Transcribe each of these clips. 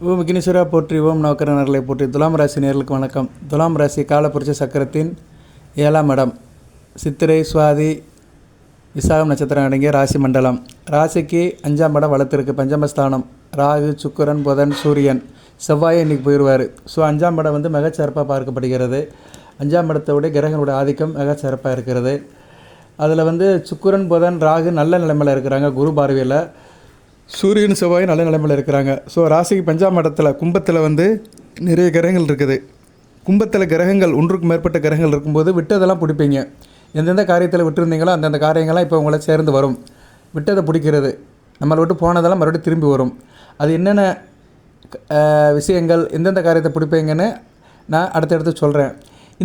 ஓம் விக்னேஸ்வரா போற்றி, ஓம் நவக்கரநர்களை போற்றி. துலாம் ராசி நேர்களுக்கு வணக்கம். துலாம் ராசி காலபுருஷ சக்கரத்தின் 7ஆம் இடம், சித்திரை சுவாதி விசாகம் நட்சத்திரம் அடங்கிய ராசி மண்டலம். ராசிக்கு 5ஆம் இடம் வளர்த்துருக்கு, பஞ்சமஸ்தானம். ராகு, சுக்கிரன், புதன், சூரியன், செவ்வாயை இன்றைக்கி போயிடுவார். ஸோ 5ஆம் இடம் வந்து மிகச்சிறப்பாக பார்க்கப்படுகிறது. 5ஆம் இடத்தோடைய கிரகங்களுடைய ஆதிக்கம் மிகச்சிறப்பாக இருக்கிறது. அதில் வந்து சுக்கிரன், புதன், ராகு நல்ல நிலைமையில் இருக்கிறாங்க. குரு பார்வையில் சூரியன், செவ்வாய் நல்ல நிலைமையில் இருக்கிறாங்க. ஸோ ராசிக்கு 5ஆம் இடத்துல கும்பத்தில் வந்து நிறைய கிரகங்கள் இருக்குது. கும்பத்தில் கிரகங்கள் ஒன்றுக்கு மேற்பட்ட கிரகங்கள் இருக்கும்போது விட்டதெல்லாம் பிடிப்பீங்க. எந்தெந்த காரியத்தில் விட்டுருந்தீங்களோ அந்தந்த காரியங்கள்லாம் இப்போ உங்களை சேர்ந்து வரும். விட்டதை பிடிக்கிறது, நம்மளை விட்டு போனதெல்லாம் மறுபடியும் திரும்பி வரும். அது என்னென்ன விஷயங்கள், எந்தெந்த காரியத்தை பிடிப்பீங்கன்னு நான் அடுத்தடுத்து சொல்கிறேன்.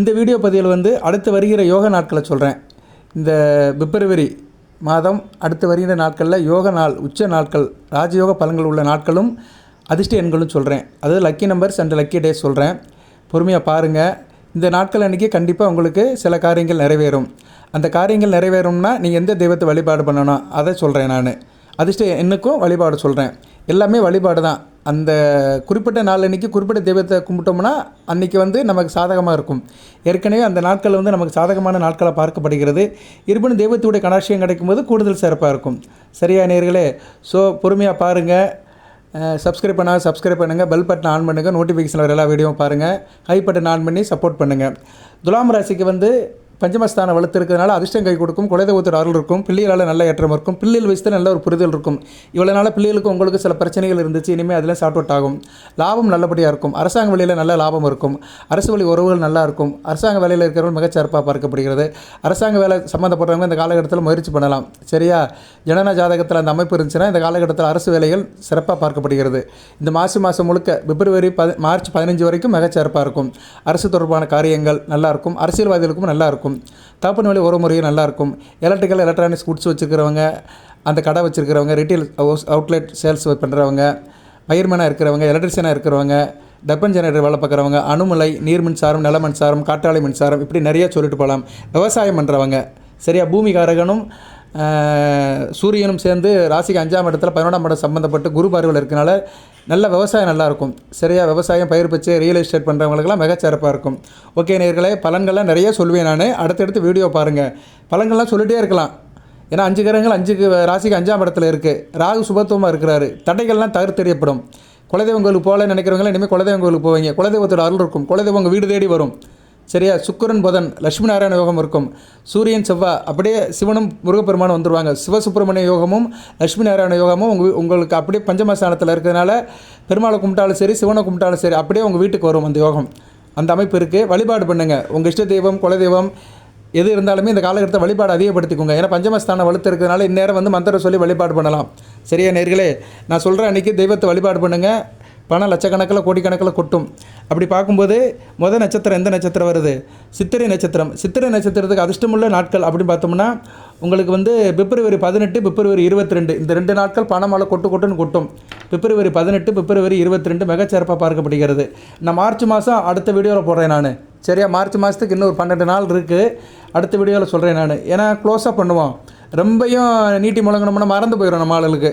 இந்த வீடியோ பதிவில் வந்து அடுத்து வருகிற யோக நாட்களை சொல்கிறேன். இந்த பிப்ரவரி மாதம் அடுத்து வருகிற நாட்களில் யோக நாள், உச்ச நாட்கள், ராஜயோக பலன்கள் உள்ள நாட்களும் அதிர்ஷ்ட எண்களும் சொல்கிறேன். அதாவது lucky numbers and lucky days சொல்கிறேன். பொறுமையாக பாருங்கள். இந்த நாட்கள் அன்றைக்கி கண்டிப்பாக உங்களுக்கு சில காரியங்கள் நிறைவேறும். அந்த காரியங்கள் நிறைவேறும்னா நீங்கள் எந்த தெய்வத்தை வழிபாடு பண்ணணும் அதை சொல்கிறேன். நான் அதிர்ஷ்ட எண்ணுக்கும் வழிபாடு சொல்கிறேன். எல்லாமே வழிபாடு தான். அந்த குறிப்பிட்ட நாள் அன்றைக்கி குறிப்பிட்ட தெய்வத்தை கும்பிட்டோம்னா அன்றைக்கி வந்து நமக்கு சாதகமாக இருக்கும். ஏற்கனவே அந்த நாட்கள் வந்து நமக்கு சாதகமான நாட்களாக பார்க்கப்படுகிறது. இருப்பினும் தெய்வத்துடைய கடாட்சியம் கிடைக்கும்போது கூடுதல் சிறப்பாக இருக்கும். சரியா நேயர்களே? ஸோ பொறுமையாக பாருங்கள். சப்ஸ்கிரைப் பண்ணுங்கள். பெல் பட்டன் ஆன் பண்ணுங்கள். நோட்டிஃபிகேஷன் வர எல்லா வீடியோவும் பாருங்கள். ஹை பட்டன் ஆன் பண்ணி சப்போர்ட் பண்ணுங்கள். துலாம் ராசிக்கு வந்து பஞ்சமஸ்தானம் வளர்த்துருக்கிறதுனால அதிர்ஷ்டம் கை கொடுக்கும். குலதெய்வத்தோட அருள் இருக்கும். பிள்ளைகளால் நல்ல ஏற்றம் இருக்கும். பிள்ளைகள் வயசுல நல்ல ஒரு புரிதல் இருக்கும். இவ்வளோ நாள் பிள்ளைகளுக்கு உங்களுக்கு சில பிரச்சனைகள் இருந்துச்சு. இனிமேல் அதில் சார்ட் அவுட் ஆகும். லாபம் நல்லபடியாக இருக்கும். அரசாங்க வழியில் நல்ல லாபம் இருக்கும். அரசு வழி உறவுகள் நல்லா இருக்கும். அரசாங்க வேலையில் இருக்கிறவங்க மிகச்சிறப்பாக பார்க்கப்படுகிறது. அரசாங்க வேலை சம்மந்தப்பட்டவங்க இந்த காலகட்டத்தில் முயற்சி பண்ணலாம். சரியா? ஜனன ஜாதகத்தில் அந்த அமைப்பு இருந்துச்சுன்னா இந்த காலகட்டத்தில் அரசு வேலைகள் சிறப்பாக பார்க்கப்படுகிறது. இந்த மாதம் முழுக்க பிப்ரவரி மார்ச் 15 வரைக்கும் மிகச்சிறப்பாக இருக்கும். அரசு தொடர்பான காரியங்கள் நல்லாயிருக்கும். அரசியல்வாதிகளுக்கும் நல்லாயிருக்கும். தகப்பன் வழி உறவு முறையும் நல்லாயிருக்கும். எலக்ட்ரிக்கல் எலக்ட்ரானிக்ஸ் குட்ஸ் வச்சுருக்கிறவங்க, அந்த கடை வச்சுருக்கிறவங்க, ரீட்டைல் அவுட்லெட் சேல்ஸ் பண்ணுறவங்க, வயர்மேனாக இருக்கிறவங்க, எலக்ட்ரிஷியனாக இருக்கிறவங்க, டெப்பன் ஜெனரேட்டர் வேலை பார்க்குறவங்க, அணுமலை, நீர் மின்சாரம், நில மின்சாரம், காற்றாலை மின்சாரம், இப்படி நிறைய சொல்லிட்டு போகலாம். விவசாயம் பண்ணுறவங்க, சரியா? பூமிகாரகனும் சூரியனும் சேர்ந்து ராசிக்கு 5ஆம் இடத்துல 11ஆம் இடம் சம்மந்தப்பட்டு குரு பார்வையில் இருக்கனால நல்ல விவசாயம் நல்லாயிருக்கும். சரியா? விவசாயம், பயிர் பச்சு, ரியல் எஸ்டேட் பண்ணுறவங்களுக்கெல்லாம் மிகச்சிறப்பாக இருக்கும். ஓகே நேயர்களே, பலன்கள்லாம் நிறைய சொல்லுவேன் நான். அடுத்தடுத்து வீடியோ பாருங்கள். பலன்கள்லாம் சொல்லிகிட்டே இருக்கலாம். ஏன்னா 5 கிரகங்கள் 5 ராசிக்கு 5ஆம் இடத்துல இருக்குது. ராகு சுபத்துவமாக இருக்கிறாரு. தடைகள்லாம் தவிர்த்தெறியப்படும். குலதெய்வம் கோயிலுக்கு போகல நினைக்கிறவங்களே இனிமேல் குலதெய்வம் கோயிலுக்கு போவீங்க. குலதெய்வத்தோட அருள் இருக்கும். குலதெய்வம் வீடு தேடி வரும். சரியா? சுக்கிரன், புதன், லட்சுமி நாராயண யோகம் இருக்கும். சூரியன், செவ்வாய், அப்படியே சிவனும் முருகப்பெருமானும் வந்துடுவாங்க. சிவசுப்பிரமணிய யோகமும் லட்சுமி நாராயண யோகமும் உங்களுக்கு அப்படியே பஞ்சமஸ்தானத்தில் இருக்கிறதுனால பெருமாளை கும்பிட்டாலும் சரி, சிவனை கும்பிட்டாலும் சரி, அப்படியே உங்கள் வீட்டுக்கு வரும் அந்த யோகம். அந்த அமைப்பு இருக்குது. வழிபாடு பண்ணுங்கள். உங்கள் இஷ்ட தெய்வம், குலதெய்வம் எது இருந்தாலுமே இந்த காலகட்டத்தை வழிபாடு அதிகப்படுத்திக்கோங்க. ஏன்னா பஞ்சமஸ்தானம் வலுத்து இருக்கிறதுனால இந்நேரம் வந்து மந்திரம் சொல்லி வழிபாடு பண்ணலாம். சரியா நேர்களே? நான் சொல்கிறேன், அன்றைக்கி தெய்வத்தை வழிபாடு பண்ணுங்கள். பணம் லட்சக்கணக்கில் கோடிக்கணக்கில் கொட்டும். அப்படி பார்க்கும்போது முதல் நட்சத்திரம் எந்த நட்சத்திரம் வருது? சித்திரை நட்சத்திரம். சித்திரை நட்சத்திரத்துக்கு அதிர்ஷ்டமுள்ள நாட்கள் அப்படின்னு பார்த்தோம்னா உங்களுக்கு வந்து பிப்ரவரி 18, பிப்ரவரி 22, இந்த 2 நாட்கள் பணமால கொட்டுன்னு கொட்டும். பிப்ரவரி 18, பிப்ரவரி 22 மிகச்சிறப்பாக பார்க்கப்படுகிறது. நான் மார்ச் மாதம் அடுத்த வீடியோவில் போடுறேன் நான். சரியா? மார்ச் மாதத்துக்கு இன்னும் 12 நாள் இருக்குது. அடுத்த வீடியோவில் சொல்கிறேன் நான். ஏன்னா க்ளோஸாக பண்ணுவோம். ரொம்பையும் நீட்டி முழங்கணும்னா மறந்து போயிடும் நம்ம ஆளுகளுக்கு.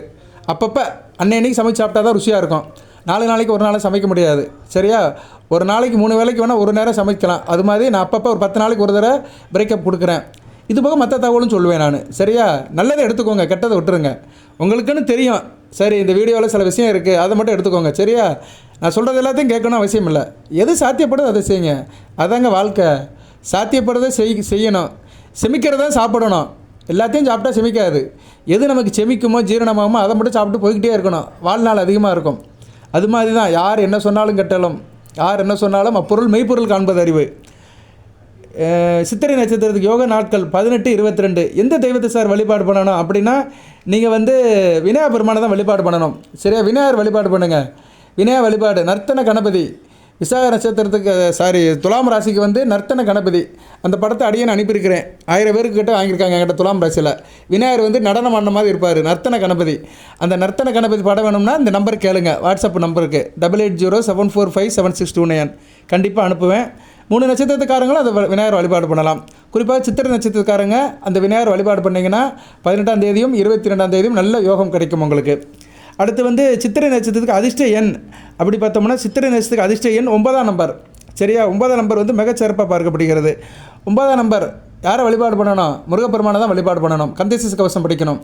அப்பப்போ அன்னைக்கு சமைச்சு சாப்பிட்டா தான் ருசியாக இருக்கும். 4 நாளைக்கு ஒரு நாள் சமைக்க முடியாது. சரியா? ஒரு நாளைக்கு 3 வேளைக்கு வேணால் ஒரு நேரம் சமைக்கலாம். அது மாதிரி நான் அப்பப்போ ஒரு 10 நாளைக்கு ஒரு தடவை பிரேக்கப் கொடுக்குறேன். இது போக மற்ற தகவலும் சொல்லுவேன் நான். சரியா? நல்லதை எடுத்துக்கோங்க, கெட்டதை விட்டுருங்க. உங்களுக்குன்னு தெரியும். சரி, இந்த வீடியோவில் சில விஷயம் இருக்குது, அதை மட்டும் எடுத்துக்கோங்க. சரியா? நான் சொல்கிறது எல்லாத்தையும் கேட்கணும் அவசியம் இல்லை. எது சாத்தியப்படுது அதை செய்யுங்க. அதாங்க வாழ்க்கை. சாத்தியப்படுறதை செய்யணும். செமிக்கிறத சாப்பிடணும். எல்லாத்தையும் சாப்பிட்டா செமிக்காது. எது நமக்கு செமிக்குமோ ஜீரணமாகுமோ அதை மட்டும் சாப்பிட்டு போய்கிட்டே இருக்கணும். வாழ்நாள் அதிகமாக இருக்கும். அது மாதிரி தான் யார் என்ன சொன்னாலும் கெட்டாலும், யார் என்ன சொன்னாலும் அப்பொருள் மெய்ப்பொருள் காண்பது அறிவு. சித்திரை நட்சத்திரத்துக்கு யோக நாட்கள் 18, 22. எந்த தெய்வத்தை சார் வழிபாடு பண்ணணும் அப்படின்னா நீங்கள் வந்து விநாயகர் பெருமானை தான் வழிபாடு பண்ணணும். சரியா? விநாயகர் வழிபாடு பண்ணுங்கள். விநாயகர் வழிபாடு. நர்த்தன கணபதி. விசாக நட்சத்திரத்துக்கு துலாம் ராசிக்கு வந்து நர்த்தன கணபதி. அந்த படத்தை அடியேன்னு அனுப்பியிருக்கிறேன். 1000 பேருக்கு கிட்ட வாங்கியிருக்காங்க என்கிட்ட துலாம் ராசியில். விநாயகர் வந்து நடனம் ஆடின மாதிரி இருப்பார். நர்த்தன கணபதி. அந்த நர்த்தன கணபதி படம் வேணும்னா இந்த நம்பர் கேளுங்க. வாட்ஸ்அப் நம்பருக்கு 8807457629. கண்டிப்பாக அனுப்புவேன். 3 நட்சத்திரத்துக்காரங்களும் அந்த விநாயகர் வழிபாடு பண்ணலாம். குறிப்பாக சித்திரை நட்சத்திரக்காரங்க அந்த விநாயகர் வழிபாடு பண்ணிங்கன்னா 18ஆம் தேதியும் 22ஆம் தேதியும் நல்ல யோகம் கிடைக்கும் உங்களுக்கு. அடுத்து வந்து சித்திரை நட்சத்திரத்துக்கு அதிர்ஷ்ட எண் அப்படி பார்த்தோம்னா சித்திரை நட்சத்திரத்துக்கு அதிர்ஷ்ட எண் 9ஆம் நம்பர். சரியா, 9ஆம் நம்பர் வந்து மிகச்சிறப்பாக பார்க்கப்படுகிறது. 9ஆம் நம்பர் யாரை வழிபாடு பண்ணணும்? முருகப்பெருமானை தான் வழிபாடு பண்ணணும். கந்தசஷ்டி கவசம் படிக்கணும்.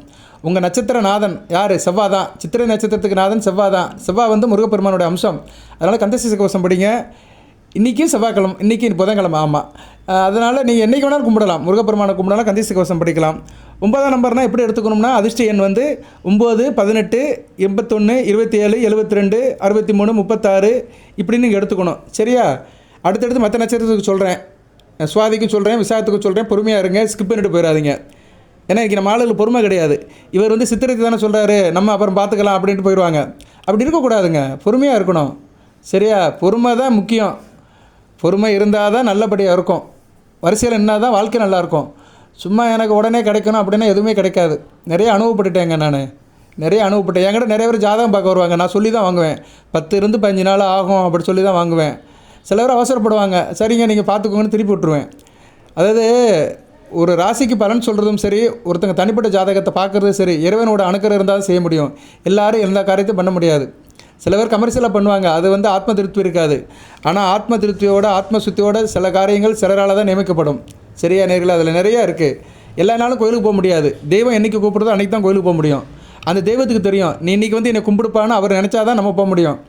உங்கள் நட்சத்திர நாதன் யார்? செவ்வாய் தான். சித்திரை நட்சத்திரத்துக்கு நாதன் செவ்வாய் தான். செவ்வாய் வந்து முருகப்பெருமானுடைய அம்சம். அதனால் கந்தசஷ்டி கவசம் படிங்க. இன்றைக்கும் செவ்வாய்க்கிழமை, இன்றைக்கி புதன்கிழமை. ஆமாம், அதனால் நீங்கள் என்றைக்கு வேணாலும் கும்பிடலாம். முருகப்பெருமானை கும்பிடலாம், கந்தசஷ்டி கவசம் படிக்கலாம். 9ஆம் நம்பர்னால் எப்படி எடுத்துக்கணும்னா அதிர்ஷ்ட எண் வந்து 9, 18, 81, 27, 72, 63, 36 இப்படின்னு நீங்கள் எடுத்துக்கணும். சரியா, அடுத்தடுத்து மற்ற நட்சத்திரத்துக்கு சொல்கிறேன், சுவாதிக்கும் சொல்கிறேன், விசாகத்துக்கும் சொல்கிறேன். பொறுமையாக இருங்க, ஸ்கிப் பண்ணிட்டு போயிடாதீங்க. ஏன்னா இன்றைக்கி நம்ம ஆளுகளுக்கு பொறுமை கிடையாது. இவர் வந்து சித்திரத்தை தானே சொல்கிறாரு, நம்ம அப்புறம் பார்த்துக்கலாம் அப்படின்ட்டு போயிடுவாங்க. அப்படி இருக்கக்கூடாதுங்க, பொறுமையாக இருக்கணும். சரியா, பொறுமை தான் முக்கியம். பொறுமை இருந்தால் தான் நல்லபடியாக இருக்கும். வரிசையில் நின்னால் தான் வாழ்க்கை நல்லாயிருக்கும். சும்மா எனக்கு உடனே கிடைக்கணும் அப்படின்னா எதுவுமே கிடைக்காது. நிறைய அனுபவப்பட்டுட்டேங்க நான், நிறைய அனுபவப்பட்டேன். என்கிட்ட நிறைய பேர் ஜாதகம் பார்க்க வருவாங்க, நான் சொல்லி தான் வாங்குவேன். 10 இருந்து 15 நாள் ஆகும் அப்படி சொல்லி தான் வாங்குவேன். சில பேர் அவசரப்படுவாங்க, சரிங்க நீங்கள் பார்த்துக்கோங்கன்னு திருப்பி விட்ருவேன். அதாவது ஒரு ராசிக்கு பலன் சொல்கிறதும் சரி, ஒருத்தங்க தனிப்பட்ட ஜாதகத்தை பார்க்குறதும் சரி, இறைவனோட அணுக்கரம் இருந்தால் செய்ய முடியும். எல்லோரும் எல்லா காரியத்தையும் பண்ண முடியாது. சில பேர் கமர்ஷியலாக பண்ணுவாங்க, அது வந்து ஆத்ம திருப்தி இருக்காது. ஆனால் ஆத்ம திருப்தியோட ஆத்ம சுத்தியோட சில காரியங்கள் சிலரால் தான் நியமிக்கப்படும். சரியா நேரில் அதில் நிறையா இருக்குது. எல்லா நாளும் கோயிலுக்கு போக முடியாது. தெய்வம் என்றைக்கு கூப்பிடுறதோ அன்றைக்கி தான் கோயிலுக்கு போக முடியும். அந்த தெய்வத்துக்கு தெரியும் நீ இன்றைக்கி வந்து என்னை கும்பிடுப்பான்னு அவர் நினச்சா தான் நம்ம போக முடியும்.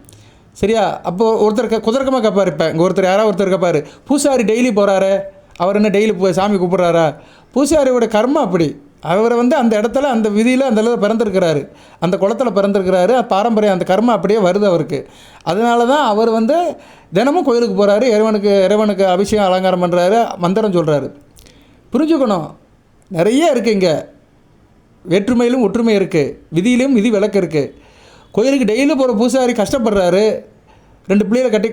சரியா, அப்போது ஒருத்தர் குதர்க்கமாக கேட்பார். இப்போ இங்கே ஒருத்தர் யாராவது ஒருத்தர் கேட்பார், பூசாரி டெய்லி போகிறாரு, அவர் என்ன டெய்லி சாமி கூப்பிட்றாரா? பூசாரியோட கர்மம் அப்படி. அவரை வந்து அந்த இடத்துல அந்த விதியில் அந்த இடத்துல பிறந்திருக்கிறாரு, அந்த குளத்தில் பிறந்திருக்கிறாரு. பாரம்பரியம் அந்த கர்மம் அப்படியே வருது அவருக்கு. அதனால தான் அவர் வந்து தினமும் கோயிலுக்கு போகிறாரு, இறைவனுக்கு அபிஷேகம் அலங்காரம் பண்ணுறாரு, மந்திரம் சொல்கிறாரு. புரிஞ்சுக்கணும், நிறைய இருக்குது இங்கே. வேற்றுமையிலும் ஒற்றுமை இருக்குது, விதியிலும் விதி விலக்கு இருக்குது. கோயிலுக்கு டெய்லி போகிற பூசாரி கஷ்டப்படுறாரு. 2 பிள்ளைகளை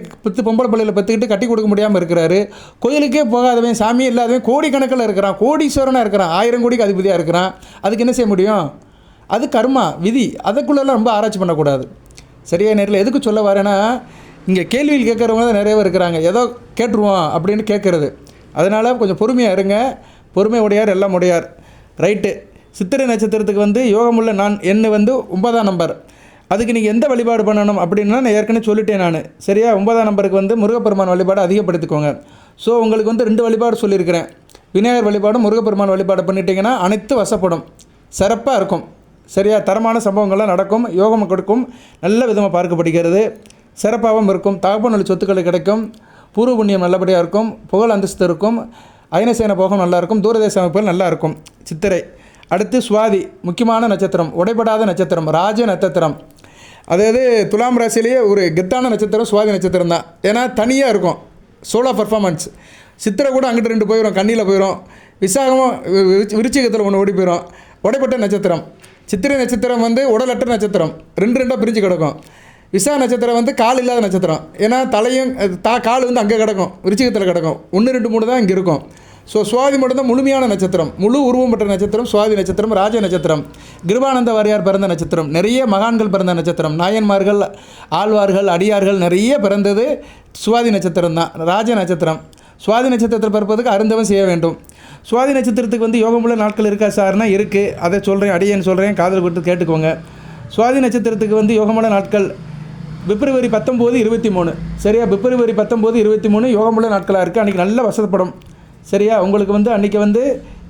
பொம்பளை பிள்ளைகளை பெற்றுக்கிட்டு கட்டி கொடுக்க முடியாமல் இருக்கிறாரு. கோயிலுக்கே போகாதவன், சாமியே இல்லாதவன் கோடிக்கணக்கில் இருக்கிறான், கோடீஸ்வரனாக இருக்கிறான், 1000 கோடிக்கு அதிபதியாக இருக்கிறான். அதுக்கு என்ன செய்ய முடியும்? அது கர்மா, விதி. அதுக்குள்ளெல்லாம் ரொம்ப ஆராய்ச்சி பண்ணக்கூடாது. சரியா நேரில் எதுக்கு சொல்ல வரேன்னா, இங்கே கேள்வியில் கேட்குறவங்க தான் நிறைய பேர் இருக்கிறாங்க. ஏதோ கேட்டுருவோம் அப்படின்னு கேட்குறது. அதனால் கொஞ்சம் பொறுமையாக இருங்க. பொறுமை உடையார் எல்லாம் உடையார். ரைட்டு. சித்திரை நட்சத்திரத்துக்கு வந்து யோகமுள்ள எண் வந்து 9ஆம் நம்பர். அதுக்கு நீங்கள் எந்த வழிபாடு பண்ணணும் அப்படின்னா நான் ஏற்கனவே சொல்லிட்டேன் நான். சரியா, 9ஆம் நம்பருக்கு வந்து முருகப்பெருமான் வழிபாடு அதிகப்படுத்திக்கோங்க. ஸோ உங்களுக்கு வந்து 2 வழிபாடு சொல்லியிருக்கிறேன். விநாயகர் வழிபாடும் முருகப்பெருமான் வழிபாடு பண்ணிட்டீங்கன்னா அனைத்து வசப்படும், சிறப்பாக இருக்கும். சரியா, தரமான சம்பவங்கள்லாம் நடக்கும், யோகம் கொடுக்கும், நல்ல விதமாக பார்க்கப்படுகிறது, சிறப்பாகவும் இருக்கும். தகப்பன் வழி சொத்துக்கள் கிடைக்கும், பூர்வ புண்ணியம் நல்லபடியாக இருக்கும், புகழ் அந்தஸ்து இருக்கும், அயனசேன போகம் நல்லாயிருக்கும், தூரதேச அமைப்புகள் நல்லாயிருக்கும். சித்திரை. அடுத்து சுவாதி, முக்கியமான நட்சத்திரம், உடைபடாத நட்சத்திரம், ராஜ நட்சத்திரம். அதாவது துலாம் ராசிலேயே ஒரு கெத்தான நட்சத்திரம் சுவாதி நட்சத்திரம் தான். ஏன்னா தனியாக இருக்கும், சோலோ பர்ஃபார்மன்ஸ். சித்திரை கூட அங்கிட்டு 2 போயிடும், கண்ணியில் போயிடும். விசாகமும் விருச்சிகத்தில் 1 ஓடி போயிடும். உடைப்பட்ட நட்சத்திரம். சித்திரை நட்சத்திரம் வந்து உடலற்ற நட்சத்திரம், 2 பிரிஞ்சு கிடக்கும். விசாக நட்சத்திரம் வந்து கால் இல்லாத நட்சத்திரம். ஏன்னா தலையும் கால் வந்து அங்கே கிடக்கும், விருச்சிகத்தில் கிடக்கும். 1, 2, 3 தான் இங்கே இருக்கும். ஸோ சுவாதி மட்டும்தான் முழுமையான நட்சத்திரம், முழு உருவம் பெற்ற நட்சத்திரம் சுவாதி நட்சத்திரம், ராஜ நட்சத்திரம். கிருபானந்த வாரியார் பிறந்த நட்சத்திரம், நிறைய மகான்கள் பிறந்த நட்சத்திரம், நாயன்மார்கள், ஆழ்வார்கள், அடியார்கள் நிறைய பிறந்தது சுவாதி நட்சத்திரம் தான், ராஜ நட்சத்திரம். சுவாதி நட்சத்திரத்தில் பிறப்பதுக்கு அருந்தவம் செய்ய வேண்டும். சுவாதி நட்சத்திரத்துக்கு வந்து யோகமுள்ள நாட்கள் இருக்கா சார்னா இருக்குது. அதை சொல்கிறேன், அடியேன்னு சொல்கிறேன், காதல் கொடுத்து கேட்டுக்கோங்க. சுவாதி நட்சத்திரத்துக்கு வந்து யோகமுள்ள நாட்கள் பிப்ரவரி 19, 23. சரியா, பிப்ரவரி 19, 23 யோகமுள்ள நாட்களாக இருக்குது. அன்றைக்கி நல்ல வசப்படும். சரியா, உங்களுக்கு வந்து அன்றைக்கி வந்து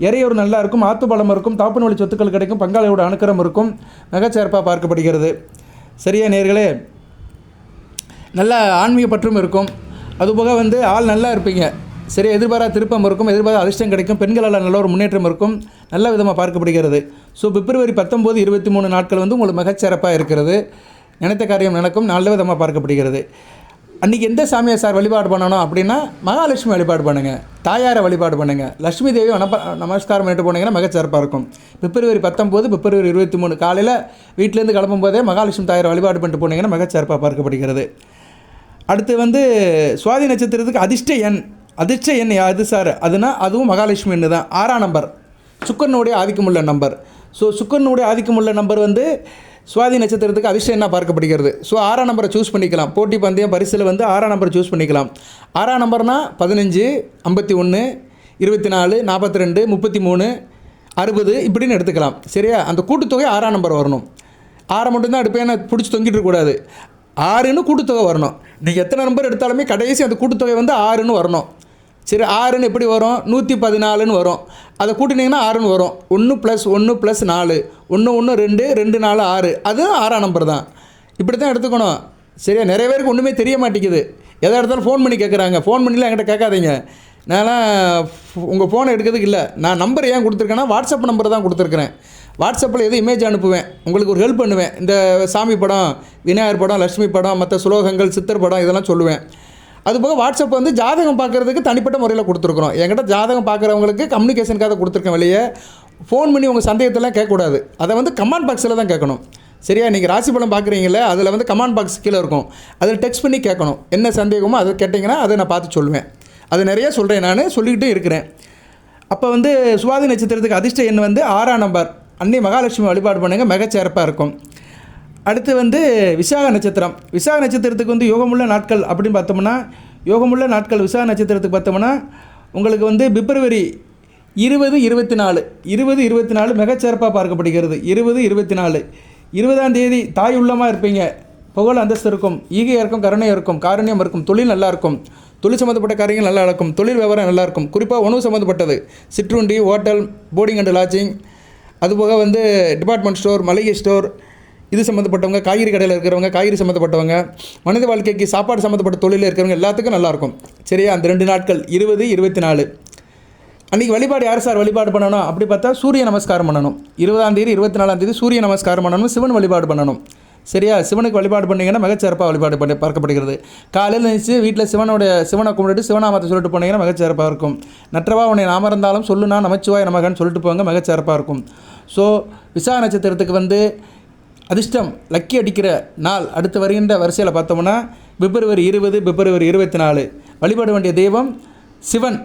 இறையோர் நல்லா இருக்கும், ஆத்து பலம் இருக்கும், தாப்பன் வழி சொத்துக்கள் கிடைக்கும், பங்காளியோட அணுக்கரம் இருக்கும், மிகச்சிறப்பாக பார்க்கப்படுகிறது. சரியா நேர்களே, நல்ல ஆன்மீக பற்றும் இருக்கும். அதுபோக வந்து ஆள் நல்லா இருப்பீங்க. சரி, எதிர்பாரா திருப்பம் இருக்கும், எதிர்பாரா அதிர்ஷ்டம் கிடைக்கும், பெண்களால் நல்ல ஒரு முன்னேற்றம் இருக்கும், நல்ல விதமாக பார்க்கப்படுகிறது. ஸோ பிப்ரவரி 19, 23 நாட்கள் வந்து உங்களுக்கு மிகச்சிறப்பாக இருக்கிறது. நினைத்த காரியம் நடக்கும், நல்ல விதமாக பார்க்கப்படுகிறது. அன்றைக்கி எந்த சாமியை சார் வழிபாடு பண்ணணும் அப்படின்னா மகாலட்சுமி வழிபாடு பண்ணுங்கள், தாயாரை வழிபாடு பண்ணுங்கள், லட்சுமி தேவி நமஸ்காரம் பண்ணிட்டு போனீங்கன்னா மிகச்சிறப்பாக இருக்கும். பிப்ரவரி 19, பிப்ரவரி 23 காலையில் வீட்டிலேருந்து கிளம்பும் போதே மகாலட்சுமி தாயாரை வழிபாடு பண்ணிட்டு போனீங்கன்னா மிகச்சிறப்பாக பார்க்கப்படுகிறது. அடுத்து வந்து சுவாதி நட்சத்திரத்துக்கு அதிர்ஷ்ட எண் அது சார் அதுனா அதுவும் மகாலட்சுமி எண்ணு தான், 6ஆம் நம்பர், சுக்கரனுடைய ஆதிக்கமுள்ள நம்பர். ஸோ சுக்கரனுடைய ஆதிக்கமுள்ள நம்பர் வந்து சுவாதி நட்சத்திரத்துக்கு அதிர்ஷ்டம் என்ன பார்க்கப்படுகிறது. ஸோ 6ஆம் நம்பரை சூஸ் பண்ணிக்கலாம். போட்டி பந்தயம் பரிசில் வந்து 6ஆம் நம்பரை சூஸ் பண்ணிக்கலாம். 6ஆம் நம்பர்னால் 15, 51, 24, 42, 33, 60 இப்படின்னு எடுத்துக்கலாம். சரியா, அந்த கூட்டுத்தொகை 6ஆம் நம்பர் வரணும். 6 மட்டும்தான் எடுப்பேன், பிடிச்சி தொங்கிட்டு இருக்கக்கூடாது. 6ன்னு கூட்டுத்தொகை வரணும். நீங்கள் எத்தனை நம்பர் எடுத்தாலுமே கடைசி அந்த கூட்டுத்தொகை வந்து 6ன்னு வரணும். சரி, 6ன்னு எப்படி வரும்? 114ன்னு வரும். அதை கூட்டினீங்கன்னா 6ன்னு வரும். 1 + 1 + 4, 1 1 2, 2 4 6, அதுவும் 6ஆம் நம்பர் தான். இப்படி தான் எடுத்துக்கணும். சரியா? நிறைய பேருக்கு ஒன்றுமே தெரிய மாட்டேங்குது. எதை எடுத்தாலும் ஃபோன் பண்ணி கேட்குறாங்க. ஃபோன் பண்ணிலாம் என்கிட்ட கேட்காதீங்க. நான்லாம் உங்கள் ஃபோனை எடுக்கிறதுக்கு இல்லை. நான் நம்பர் ஏன் கொடுத்துருக்கேன்னா வாட்ஸ்அப் நம்பர் தான் கொடுத்துருக்குறேன். வாட்ஸ்அப்பில் எதுவும் இமேஜ் அனுப்புவேன், உங்களுக்கு ஒரு ஹெல்ப் பண்ணுவேன். இந்த சாமி படம், விநாயகர் படம், லட்சுமி படம், மற்ற சுலோகங்கள், சித்தர் படம் இதெல்லாம் சொல்லுவேன். அதுபோக வாட்ஸ்அப் வந்து ஜாதகம் பார்க்குறதுக்கு தனிப்பட்ட முறையில் கொடுத்துருக்குறோம். என்கிட்ட ஜாதகம் பார்க்குறவங்களுக்கு கம்யூனிகேஷனுக்காக கொடுத்துருக்கேன். வெளியே ஃபோன் பண்ணி உங்கள் சந்தேகத்தெல்லாம் கேட்கக்கூடாது. அதை வந்து கமெண்ட் பாக்ஸில் தான் கேட்கணும். சரியா? நீங்கள் ராசி பலம் பார்க்குறீங்களே, அதில் வந்து கமெண்ட் பாக்ஸ் கீழே இருக்கும். அதில் டெக்ஸ்ட் பண்ணி கேட்கணும். என்ன சந்தேகமோ அதை கேட்டிங்கன்னா அதை நான் பார்த்து சொல்லுவேன். அது நிறைய சொல்கிறேன், நான் சொல்லிக்கிட்டே இருக்கிறேன். அப்போ வந்து சுவாதி நட்சத்திரத்துக்கு அதிர்ஷ்ட எண் வந்து 6ஆம் நம்பர். அன்னை மகாலட்சுமி வழிபாடு பண்ணுங்கள், மிகச்சிறப்பாக இருக்கும். அடுத்து வந்து விசாக நட்சத்திரம். விசாக நட்சத்திரத்துக்கு வந்து யோகமுள்ள நாட்கள் அப்படின்னு பார்த்தோம்னா, யோகமுள்ள நாட்கள் விசாக நட்சத்திரத்துக்கு பார்த்தோம்னா உங்களுக்கு வந்து பிப்ரவரி 20, 24, 20, 24 மிகச்சிறப்பாக பார்க்கப்படுகிறது. 20, 24, 20ஆம் தேதி தாய் உள்ளமாக இருப்பீங்க. புகழ் அந்தஸ்து இருக்கும், ஈகை இருக்கும், கருணை இருக்கும், காரணியம் இருக்கும், தொழில் நல்லாயிருக்கும், தொழில் சம்மந்தப்பட்ட காரியங்கள் நல்லா இருக்கும், தொழில் வியாபாரம் நல்லாயிருக்கும். குறிப்பாக உணவு சம்மந்தப்பட்டது, சிற்றுண்டி, ஹோட்டல், போர்டிங் அண்ட் லாட்ஜிங், அதுபோக வந்து டிபார்ட்மெண்ட் ஸ்டோர், மளிகை ஸ்டோர், இது சம்மந்தப்பட்டவங்க, காய்கறி கடையில் இருக்கிறவங்க, காய்கறி சம்மந்தப்பட்டவங்க, மனித வாழ்க்கைக்கு சாப்பாடு சம்மந்தப்பட்ட தொழிலில் இருக்கிறவங்க எல்லாத்துக்கும் நல்லாயிருக்கும். சரியா? அந்த 2 நாட்கள் 20, 24 அன்றைக்கி வழிபாடு யார் சார் வழிபாடு பண்ணணும் அப்படி பார்த்தா சூரிய நமஸ்காரம் பண்ணணும். 20ஆம் தேதி 24ஆம் தேதி சூரிய நமஸ்காரம் பண்ணணும், சிவன் வழிபாடு பண்ணணும். சரியா? சிவனுக்கு வழிபாடு பண்ணிங்கன்னா மிகச்சிறப்பாக வழிபாடு பார்க்கப்படுகிறது. காலையில் நினச்சி வீட்டில் சிவனை கும்பிட்டுட்டு சிவநாமத்தை சொல்லிட்டு போனீங்கன்னா மிகச்சிறப்பாக இருக்கும். நற்றவா உன்னை நாம இருந்தாலும் சொல்லுனா நமச்சிவாய் நமகன்னு சொல்லிட்டு போங்க, மிகச்சிறப்பாக இருக்கும். ஸோ விசாக நட்சத்திரத்துக்கு வந்து அதிர்ஷ்டம் லக்கி அடிக்கிற நாள் அடுத்து வருகின்ற வரிசையில் பார்த்தோம்னா பிப்ரவரி 20, பிப்ரவரி 24. வழிபட வேண்டிய தெய்வம் சிவன்.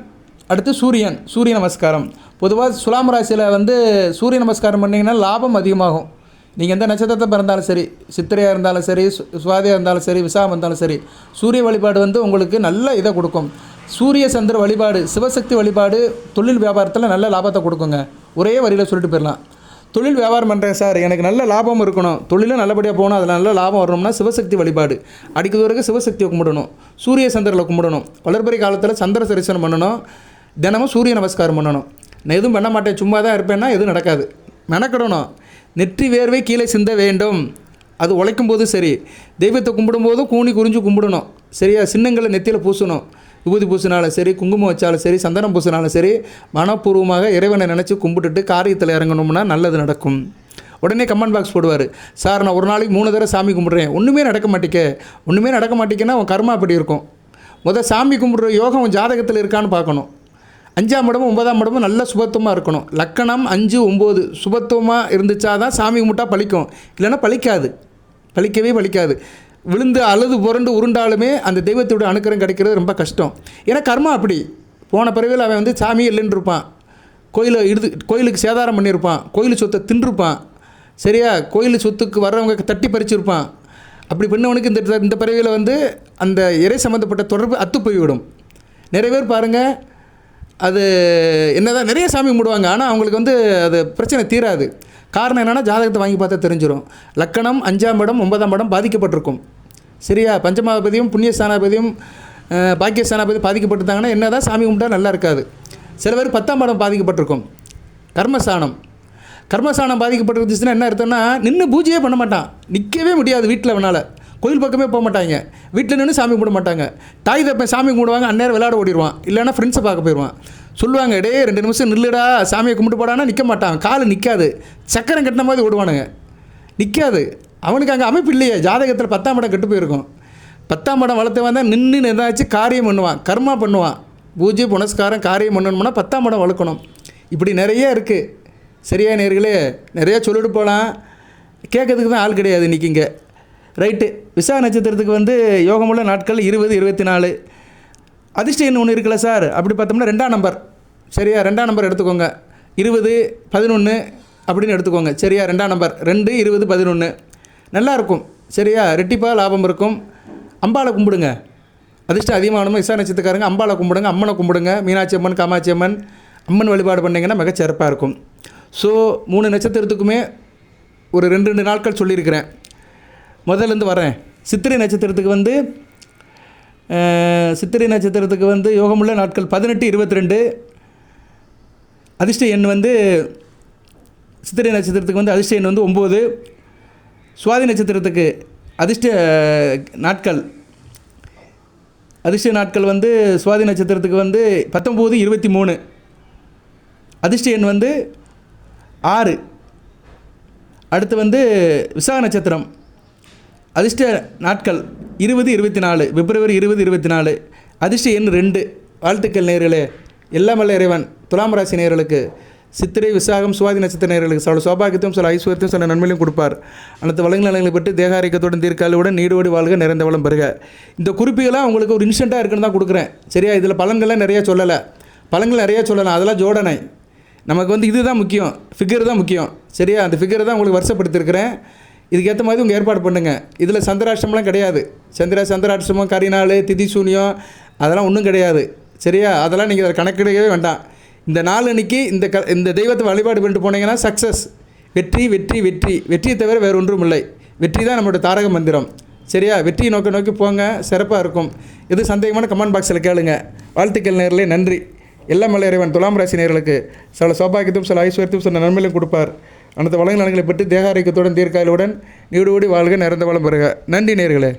அடுத்து சூரியன், சூரிய நமஸ்காரம். பொதுவாக துலாம் ராசியில் வந்து சூரிய நமஸ்காரம் பண்ணிங்கன்னா லாபம் அதிகமாகும். நீங்கள் எந்த நட்சத்திரத்தை பிறந்தாலும் சரி, சித்திரையாக இருந்தாலும் சரி, சுவாதியாக இருந்தாலும் சரி, விசாகம் இருந்தாலும் சரி, சூரிய வழிபாடு வந்து உங்களுக்கு நல்ல இதை கொடுக்கும். சூரிய சந்திர வழிபாடு, சிவசக்தி வழிபாடு தொழில் வியாபாரத்தில் நல்ல லாபத்தை கொடுக்குங்க. ஒரே வரியில் சொல்லிட்டு போயிடலாம். தொழில் வியாபாரம் பண்ணுறேன் சார், எனக்கு நல்ல லாபம் இருக்கணும், தொழிலும் நல்லபடியாக போகணும், அதில் நல்ல லாபம் வரணும்னா சிவசக்தி வழிபாடு. அடிக்கிறது வரைக்கும் சிவசக்தியை கும்பிடணும், சூரிய சந்திரனை கும்பிடணும், வளர்பிறை காலத்தில் சந்திர தரிசனம் பண்ணணும், தினமும் சூரிய நமஸ்காரம் பண்ணணும். நான் எதுவும் பண்ண மாட்டேன், சும்மா தான் இருப்பேன்னா எதுவும் நடக்காது. மெனக்கிடணும். நெற்றி வேர்வை கீழே சிந்த வேண்டும். அது உழைக்கும் போது சரி, தெய்வத்தை கும்பிடும்போதும் கூனி குறிஞ்சு கும்பிடணும். சரியா? சின்னங்களை நெத்தியில் பூசணும். விபூதி பூசினாலும் சரி, குங்குமம் வச்சாலும் சரி, சந்தனம் பூசினாலும் சரி, மனப்பூர்வமாக இறைவனை நினச்சி கும்பிட்டுட்டு காரியத்தில் இறங்கணும்னா நல்லது நடக்கும். உடனே கமெண்ட் பாக்ஸ் போடுவார், சார் நான் ஒரு நாளைக்கு 3 தடவை சாமி கும்பிட்றேன், ஒன்றுமே நடக்க மாட்டேங்கன்னா உன் கர்மா அப்படி இருக்கும். சாமி கும்பிட்ற யோகம் உன் ஜாதகத்தில் இருக்கான்னு பார்க்கணும். 5ஆம் இடமும் 9ஆம் இடமும் நல்ல சுபத்துவமாக இருக்கணும். லக்கணம் 5, 9 சுபத்துவமாக இருந்துச்சா தான் சாமி கும்பிட்டா பழிக்கும், இல்லைன்னா பழிக்கவே பழிக்காது. விழுந்து அழுது புரண்டு உருண்டாலுமே அந்த தெய்வத்தோட அனுக்கிரம் கிடைக்கிறது ரொம்ப கஷ்டம். ஏன்னா கர்மா அப்படி. போன பிறவியில் அவன் வந்து சாமி இல்லைன்னு இருப்பான், கோயிலுக்கு சேதாரம் பண்ணியிருப்பான், கோயில் சொத்தை தின்றுப்பான். சரியா? கோயில் சொத்துக்கு வர்றவங்க தட்டி பறிச்சிருப்பான். அப்படி பண்ணவனுக்கு இந்த பிறவியில் வந்து அந்த இறை சம்மந்தப்பட்ட தொடர்பு அத்து போய்விடும். நிறைய பேர் பாருங்கள், அது என்னதான் நிறைய சாமி கும்பிடுவாங்க, ஆனால் அவங்களுக்கு வந்து அது பிரச்சனை தீராது. காரணம் என்னென்னா ஜாதகத்தை வாங்கி பார்த்தா தெரிஞ்சிடும். லக்கணம் 5ஆம் இடம் 9ஆம் இடம் பாதிக்கப்பட்டிருக்கும். சரியா? பஞ்சமாபதியும் புண்ணியஸ்தானாபதியும் பாக்கியஸ்தானாபதியும் பாதிக்கப்பட்டிருந்தாங்கன்னா என்ன தான் சாமி கும்பிட்டா நல்லா இருக்காது. சில பேர் 10ஆம் இடம் பாதிக்கப்பட்டிருக்கும். கர்மஸ்தானம் பாதிக்கப்பட்டிருந்துச்சுன்னா என்ன அர்த்தம்னா நின்று பூஜையே பண்ண மாட்டான், நிற்கவே முடியாது வீட்டில். அவனால் கோயில் பக்கமே போக மாட்டாங்க, வீட்டில் நின்று சாமி கும்பிட மாட்டாங்க. தாய் தப்பன் சாமி கும்பிடுவாங்க, அந்நேரம் விளையாட ஓடிடுவான், இல்லைன்னா ஃப்ரெண்ட்ஸை பார்க்க போயிடுவான். சொல்லுவாங்க, டே 2 நிமிஷம் நில்லுடா சாமியை கும்பிட்டு போடானா நிற்க மாட்டான், கால் நிற்காது, சக்கரம் கட்டின மாதிரி ஓடுவானுங்க, நிற்காது. அவனுக்கு அங்கே அமைப்பு இல்லையே. ஜாதகத்தில் 10ஆம் இடம் கெட்டு போயிருக்கும். 10ஆம் இடம் வளர்த்து வந்தால் நின்று ஏதாச்சும் காரியம் பண்ணுவான், கர்மா பண்ணுவான். பூஜை புனஸ்காரம் காரியம் பண்ணணும்னா 10ஆம் இடம் வளர்க்கணும். இப்படி நிறைய இருக்குது. சரியா நேர்களே? நிறையா சொல்லிட்டு போகலாம், கேட்கறதுக்கு தான் ஆள் கிடையாது இன்றைக்கி இங்கே. ரைட்டு. விசாக நட்சத்திரத்துக்கு வந்து யோகமுள்ள நாட்கள் 20, 24. அதிர்ஷ்ட எண் ஒன்று இருக்குல்ல சார் அப்படி பார்த்தோம்னா 2ஆம் நம்பர். சரியா? 2ஆம் நம்பர் எடுத்துக்கோங்க. 20, 11 அப்படின்னு எடுத்துக்கோங்க. சரியா? 2ஆம் நம்பர் 2, 20, 11 நல்லாயிருக்கும். சரியா? ரெட்டிப்பாக லாபம் இருக்கும். அம்பாளை கும்பிடுங்க. அதிர்ஷ்டம் அதிகமாகணும். விசாக நட்சத்திரக்காரங்க அம்பாளை கும்பிடுங்க, அம்மனை கும்பிடுங்க. மீனாட்சி அம்மன், காமாட்சி அம்மன், அம்மன் வழிபாடு பண்ணிங்கன்னா மிகச்சிறப்பாக இருக்கும். ஸோ 3 நட்சத்திரத்துக்குமே ஒரு 2 நாட்கள் சொல்லியிருக்கிறேன். முதல்லேருந்து வரேன். சித்திரை நட்சத்திரத்துக்கு வந்து யோகமுள்ள நாட்கள் 18, 22. அதிர்ஷ்ட எண் வந்து சித்திரை நட்சத்திரத்துக்கு வந்து அதிர்ஷ்ட எண் வந்து 9. சுவாதி நட்சத்திரத்துக்கு அதிர்ஷ்ட நாட்கள் வந்து சுவாதி நட்சத்திரத்துக்கு வந்து 19, 23. அதிர்ஷ்ட எண் வந்து 6. அடுத்து வந்து விசாக நட்சத்திரம் அதிர்ஷ்ட நாட்கள் 20, 24. பிப்ரவரி 20, 24. அதிர்ஷ்ட எண் 2. வாழ்த்துக்கள் நேயர்களே. எல்லாம் வல்ல இறைவன் துலாம் ராசி நேயர்களுக்கு சித்திரை, விசாகம், சுவாதி நட்சத்திர நேயர்களுக்கு சில சௌபாகியத்தையும் சில ஐஸ்வர்யத்தையும் சில நன்மையிலும் கொடுப்பார். அனைத்து வளங்கள் நலங்களை பெற்று தேகாரிக்கத்துடன் தீர்க்காலுடன் நீடோடி வாழ்க, நிறைந்த வளம் பெறுக. இந்த குறிப்புகளாக உங்களுக்கு ஒரு இன்ஸ்டண்ட்டாக இருக்குன்னு தான் கொடுக்குறேன். சரியா? இதில் பலன்கள்லாம் நிறையா சொல்லலை. பலன்கள் நிறையா சொல்லலாம், அதெல்லாம் ஜோடனை. நமக்கு வந்து இதுதான் முக்கியம், ஃபிகர் தான் முக்கியம். சரியா? அந்த ஃபிகரை தான் உங்களுக்கு வருஷப்படுத்திருக்கிறேன். இதுக்கேற்ற மாதிரி உங்கள் ஏற்பாடு பண்ணுங்கள். இதில் சந்திராஷ்டமெலாம் கிடையாது. சந்திராஷ்டமம், கரிநாள், திதி சூனியம் அதெல்லாம் ஒன்றும் கிடையாது. சரியா? அதெல்லாம் நீங்கள் அதை கணக்கிடவே வேண்டாம். இந்த நாள் அன்றைக்கி இந்த தெய்வத்தை வழிபாடு பண்ணிட்டு போனீங்கன்னா சக்ஸஸ், வெற்றி வெற்றி வெற்றி. வெற்றியை தவிர வேறு ஒன்றும் இல்லை. வெற்றி தான் நம்மளோட தாரக மந்திரம். சரியா? வெற்றியை நோக்கி போங்க, சிறப்பாக இருக்கும். எது சந்தேகமான கமெண்ட் பாக்ஸில் கேளுங்க. வாழ்த்துக்கள் நேயர்களே, நன்றி. எல்லாம் வல்ல இறைவன் துலாம் ராசி நேயர்களுக்கு சில சௌபாகியத்தையும் சில ஐஸ்வர்யத்தையும் சில நன்மையிலும் கொடுப்பார். அனைத்து வளங்கள் நலங்களை பற்றி தேகாரிக்கத்துடன் தீர்க்காயலுடன் நீடோடி வாழ்க, நிறைந்த வளம் பெறுக. நன்றி நேயர்களே.